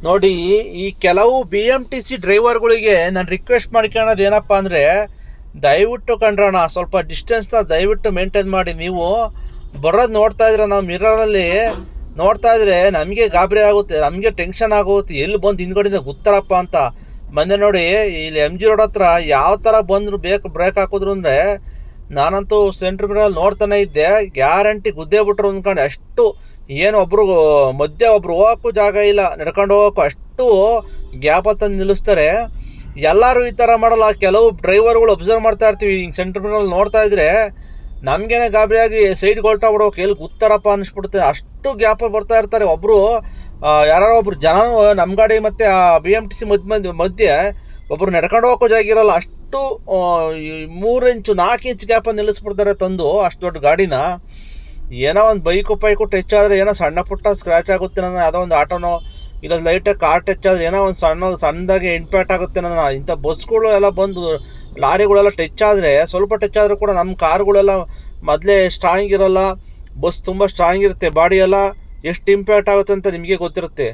ನೋಡಿ, ಈ ಕೆಲವು ಬಿ ಎಮ್ ಟಿ ಸಿ ಡ್ರೈವರ್ಗಳಿಗೆ ನಾನು ರಿಕ್ವೆಸ್ಟ್ ಮಾಡ್ಕೊಳ್ಳೋದು ಏನಪ್ಪ ಅಂದರೆ, ದಯವಿಟ್ಟು ಕಂಡ್ರಣ ಸ್ವಲ್ಪ ಡಿಸ್ಟೆನ್ಸ್ನ ದಯವಿಟ್ಟು ಮೇಂಟೈನ್ ಮಾಡಿ. ನೀವು ಬರೋದು ನೋಡ್ತಾ ಇದ್ರೆ, ನಾವು ಮಿರರಲ್ಲಿ ನೋಡ್ತಾ ಇದ್ರೆ ನಮಗೆ ಗಾಬರಿ ಆಗುತ್ತೆ, ನಮಗೆ ಟೆನ್ಷನ್ ಆಗುತ್ತೆ, ಎಲ್ಲಿ ಬಂದು ಹಿಂದ್ಗಡೆಯಿಂದ ಗೊತ್ತಾರಪ್ಪ ಅಂತ. ಮೊನ್ನೆ ನೋಡಿ, ಇಲ್ಲಿ ಎಮ್ ಜಿ ರೋಡ್ ಹತ್ರ ಯಾವ ಥರ ಬಂದರು ಬ್ರೇಕ್ ಹಾಕಿದ್ರು ಅಂದರೆ, ನಾನಂತೂ ಸೆಂಟ್ರ್ ಮಿರಲ್ಲಿ ನೋಡ್ತಾನೆ ಇದ್ದೆ, ಗ್ಯಾರಂಟಿ ಗುದ್ದೇ ಬಿಟ್ರು ಅಂದ್ಕೊಂಡು. ಅಷ್ಟು ಏನು ಒಬ್ರು ಮಧ್ಯೆ ಒಬ್ರು ಹೋಗೋಕ್ಕೂ ಜಾಗ ಇಲ್ಲ, ನಡ್ಕೊಂಡು ಹೋಗೋಕ್ಕೂ ಅಷ್ಟು ಗ್ಯಾಪ್ ತಂದು ನಿಲ್ಲಿಸ್ತಾರೆ. ಎಲ್ಲರೂ ಈ ಥರ ಮಾಡಲ್ಲ, ಕೆಲವು ಡ್ರೈವರ್ಗಳು ಅಬ್ಸರ್ವ್ ಮಾಡ್ತಾ ಇರ್ತೀವಿ. ಹಿಂಗೆ ಸೆಂಟ್ರ್ ಮಿರಲ್ಲಿ ನೋಡ್ತಾ ಇದ್ರೆ ನಮಗೇನೆ ಗಾಬರಿಯಾಗಿ ಸೈಡ್ಗೆ ಹೊಲ್ಟಾ ಬಿಡೋಕೆ ಎಲ್ಲಿ ಕೂತಾರಪ್ಪ ಅನ್ನಿಸ್ಬಿಡುತ್ತೆ. ಅಷ್ಟು ಗ್ಯಾಪಲ್ಲಿ ಬರ್ತಾ ಇರ್ತಾರೆ. ಒಬ್ಬರು ಯಾರೋ ಒಬ್ರು ಜನ ನಮ್ಮ ಗಾಡಿ ಮತ್ತು ಆ ಬಿ ಎಮ್ ಟಿ ಸಿ ಮಧ್ಯೆ ಒಬ್ಬರು ನಡ್ಕೊಂಡು ಹೋಗೋಕ್ಕೂ ಜಾಗ ಇರೋಲ್ಲ. ಅಷ್ಟು 3 ಇಂಚು 4 ಇಂಚ್ ಗ್ಯಾಪನ್ನು ನಿಲ್ಲಿಸ್ಬಿಡ್ತಾರೆ ತಂದು ಅಷ್ಟು ದೊಡ್ಡ ಗಾಡಿನ. ಏನೋ ಒಂದು ಬೈಕು ಟಚ್ ಆದರೆ ಏನೋ ಸಣ್ಣ ಪುಟ್ಟ ಸ್ಕ್ರ್ಯಾಚ್ ಆಗುತ್ತೆ ನನ್ನ, ಯಾವುದೋ ಒಂದು ಆಟೋನೋ ಇಲ್ಲ ಲೈಟಾಗಿ ಕಾರ್ ಟಚ್ ಆದರೆ ಏನೋ ಒಂದು ಸಣ್ಣದಾಗಿ ಇಂಪ್ಯಾಕ್ಟ್ ಆಗುತ್ತೆ ನನ್ನ. ಇಂಥ ಬಸ್ಗಳು ಎಲ್ಲ ಬಂದು ಲಾರಿಗಳೆಲ್ಲ ಟಚ್ ಆದರೆ, ಸ್ವಲ್ಪ ಟಚ್ ಆದರೂ ಕೂಡ ನಮ್ಮ ಕಾರ್ಗಳೆಲ್ಲ ಮೊದಲೇ ಸ್ಟ್ರಾಂಗ್ ಇರೋಲ್ಲ, ಬಸ್ ತುಂಬ ಸ್ಟ್ರಾಂಗ್ ಇರುತ್ತೆ, ಬಾಡಿ ಎಲ್ಲ ಎಷ್ಟು ಇಂಪ್ಯಾಕ್ಟ್ ಆಗುತ್ತೆ ಅಂತ ನಿಮಗೆ ಗೊತ್ತಿರುತ್ತೆ.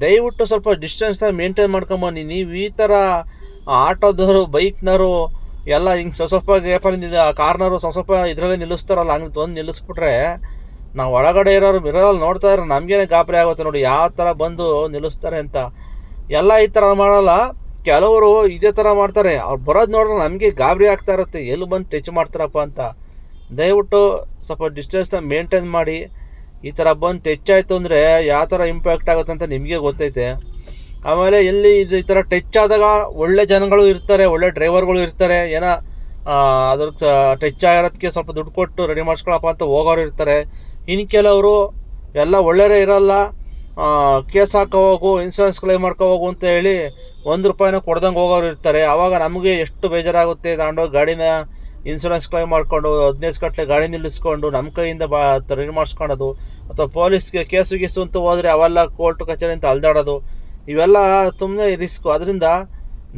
ದಯವಿಟ್ಟು ಸ್ವಲ್ಪ ಡಿಸ್ಟೆನ್ಸ್ನ ಮೇಂಟೈನ್ ಮಾಡ್ಕೊಂಬನ್ನಿ. ನೀವು ಈ ಥರ ಆಟೋದವರು ಬೈಕ್ನವರು ಎಲ್ಲ ಹಿಂಗೆ ಸ್ವಲ್ಪ ಗ್ಯಾಪಲ್ಲಿ ಕಾರ್ನವರು ಸ್ವಲ್ಪ ಇದರಲ್ಲೇ ನಿಲ್ಲಿಸ್ತಾರಲ್ಲ, ಹಂಗೆ ತಂದು ನಿಲ್ಲಿಸ್ಬಿಟ್ರೆ ನಾವು ಒಳಗಡೆ ಇರೋರು ಮಿರರಲ್ಲಿ ನೋಡ್ತಾ ಇದ್ರೆ ನಮಗೇನೆ ಗಾಬರಿ ಆಗುತ್ತೆ. ನೋಡಿ ಯಾವ ಥರ ಬಂದು ನಿಲ್ಲಿಸ್ತಾರೆ ಅಂತ. ಎಲ್ಲ ಈ ಥರ ಮಾಡಲ್ಲ, ಕೆಲವರು ಇದೇ ಥರ ಮಾಡ್ತಾರೆ. ಅವ್ರು ಬರೋದು ನೋಡ್ರೆ ನಮಗೆ ಗಾಬರಿ ಆಗ್ತಾ ಇರುತ್ತೆ, ಎಲ್ಲಿ ಬಂದು ಟಚ್ ಮಾಡ್ತಾರಪ್ಪ ಅಂತ. ದಯವಿಟ್ಟು ಸ್ವಲ್ಪ ಡಿಸ್ಟೆನ್ಸ್ನ ಮೇಂಟೈನ್ ಮಾಡಿ. ಈ ಥರ ಬಂದು ಟಚ್ ಆಯಿತು ಅಂದರೆ ಯಾವ ಥರ ಇಂಪ್ಯಾಕ್ಟ್ ಆಗುತ್ತೆ ಅಂತ ನಿಮಗೆ ಗೊತ್ತೈತೆ. ಆಮೇಲೆ ಎಲ್ಲಿ ಈ ಥರ ಟಚ್ ಆದಾಗ ಒಳ್ಳೆ ಜನಗಳು ಇರ್ತಾರೆ, ಒಳ್ಳೆ ಡ್ರೈವರ್ಗಳು ಇರ್ತಾರೆ, ಏನೋ ಅದ್ರ ಟಚ್ ಆಗಿರೋದಕ್ಕೆ ಸ್ವಲ್ಪ ದುಡ್ಡು ಕೊಟ್ಟು ರೆಡಿ ಮಾಡಿಸ್ಕೊಳಪ್ಪ ಅಂತ ಹೋಗೋರು ಇರ್ತಾರೆ. ಇನ್ನು ಕೆಲವರು ಎಲ್ಲ ಒಳ್ಳೆಯರೇ ಇರೋಲ್ಲ, ಕೇಸ್ ಹಾಕೋ ಹೋಗು, ಇನ್ಸೂರೆನ್ಸ್ ಕ್ಲೈಮ್ ಮಾಡ್ಕೊ ಹೋಗು ಅಂತ ಹೇಳಿ ₹1 ಕೊಡ್ದಂಗೆ ಹೋಗೋರು ಇರ್ತಾರೆ. ಆವಾಗ ನಮಗೆ ಎಷ್ಟು ಬೇಜಾರಾಗುತ್ತೆ. ತಗೊಂಡೋಗಿ ಗಾಡಿನ ಇನ್ಸೂರೆನ್ಸ್ ಕ್ಲೈಮ್ ಮಾಡಿಕೊಂಡು 15 ಗಂಟೆ ಗಾಡಿ ನಿಲ್ಲಿಸ್ಕೊಂಡು ನಮ್ಮ ಕೈಯಿಂದ ರೆಡಿ ಮಾಡಿಸ್ಕೊಳೋದು, ಅಥವಾ ಪೊಲೀಸ್ಗೆ ಕೇಸು ಗೀಸು ಅಂತ ಹೋದರೆ ಅವೆಲ್ಲ ಕೋರ್ಟು ಕಚೇರಿ ಅಂತ ಅಲ್ದಾಡೋದು, ಇವೆಲ್ಲ ಸುಮ್ಮನೆ ರಿಸ್ಕು. ಅದರಿಂದ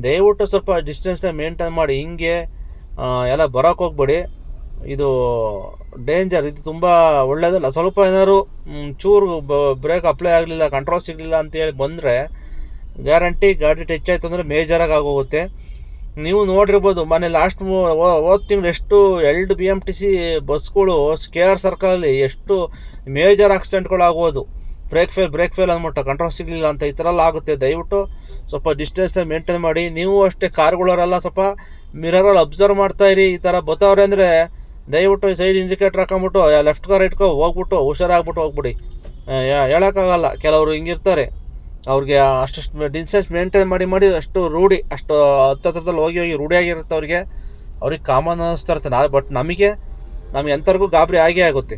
ದಯವಿಟ್ಟು ಸ್ವಲ್ಪ ಡಿಸ್ಟೆನ್ಸ್ನ ಮೇಂಟೈನ್ ಮಾಡಿ. ಹಿಂಗೆ ಎಲ್ಲ ಬರೋಕ್ಕೆ ಹೋಗ್ಬೇಡಿ, ಇದು ಡೇಂಜರ್. ಇದು ತುಂಬ ಒಳ್ಳೆಯದಲ್ಲ. ಸ್ವಲ್ಪ ಏನಾದ್ರು ಚೂರು ಬ್ರೇಕ್ ಅಪ್ಲೈ ಆಗಲಿಲ್ಲ, ಕಂಟ್ರೋಲ್ ಸಿಗಲಿಲ್ಲ ಅಂತೇಳಿ ಬಂದರೆ ಗ್ಯಾರಂಟಿ ಗಾಡಿ ಟಚ್ ಆಯಿತು ಅಂದರೆ ಮೇಜರಾಗಿ ಆಗೋಗುತ್ತೆ. ನೀವು ನೋಡಿರ್ಬೋದು, ಮೊನ್ನೆ ಲಾಸ್ಟ್ ಹೋದ ತಿಂಗಳು ಎಷ್ಟು 2 ಬಿ ಎಮ್ ಟಿ ಸಿ ಬಸ್ಗಳು ಕೆ ಆರ್ ಸರ್ಕಲಲ್ಲಿ ಎಷ್ಟು ಮೇಜರ್ ಆಕ್ಸಿಡೆಂಟ್ಗಳು ಆಗೋದು. ಬ್ರೇಕ್ ಫೇಲ್ ಅಂದ್ಬಿಟ್ಟು ಕಂಟ್ರೋಲ್ ಸಿಗಲಿಲ್ಲ ಅಂತ. ಈ ಥರ ಎಲ್ಲ ಆಗುತ್ತೆ. ದಯವಿಟ್ಟು ಸ್ವಲ್ಪ ಡಿಸ್ಟೆನ್ಸ್ನ ಮೇಂಟೈನ್ ಮಾಡಿ. ನೀವು ಅಷ್ಟೇ ಕಾರ್ಗಳವರೆಲ್ಲ ಸ್ವಲ್ಪ ಮಿರರಲ್ಲಿ ಅಬ್ಸರ್ವ್ ಮಾಡ್ತಾಯಿರಿ. ಈ ಥರ ಬತ್ತವ್ರೆ ಅಂದರೆ ದಯವಿಟ್ಟು ಸೈಡ್ ಇಂಡಿಕೇಟ್ರ್ ಹಾಕೊಂಬಿಟ್ಟು ಲೆಫ್ಟ್ಗೋ ರೈಟ್ಗೋ ಹೋಗ್ಬಿಟ್ಟು ಹುಷಾರಾಗ್ಬಿಟ್ಟು ಹೋಗ್ಬಿಡಿ. ಹೇಳೋಕ್ಕಾಗಲ್ಲ, ಕೆಲವರು ಹಿಂಗಿರ್ತಾರೆ. ಅವ್ರಿಗೆ ಅಷ್ಟು ಡಿಸ್ಟೆನ್ಸ್ ಮೇಂಟೈನ್ ಮಾಡಿ ಅಷ್ಟು ರೂಢಿ, ಅಷ್ಟು ಹತ್ತತ್ರದಲ್ಲಿ ಹೋಗಿ ರೂಢಿಯಾಗಿರುತ್ತೆ ಅವ್ರಿಗೆ ಕಾಮನ್ ಅನ್ನಿಸ್ತಾ ಇರುತ್ತೆ. ಬಟ್ ನಮಗೆ ಎಂಥವ್ರಿಗೂ ಗಾಬರಿ ಆಗೇ ಆಗುತ್ತೆ.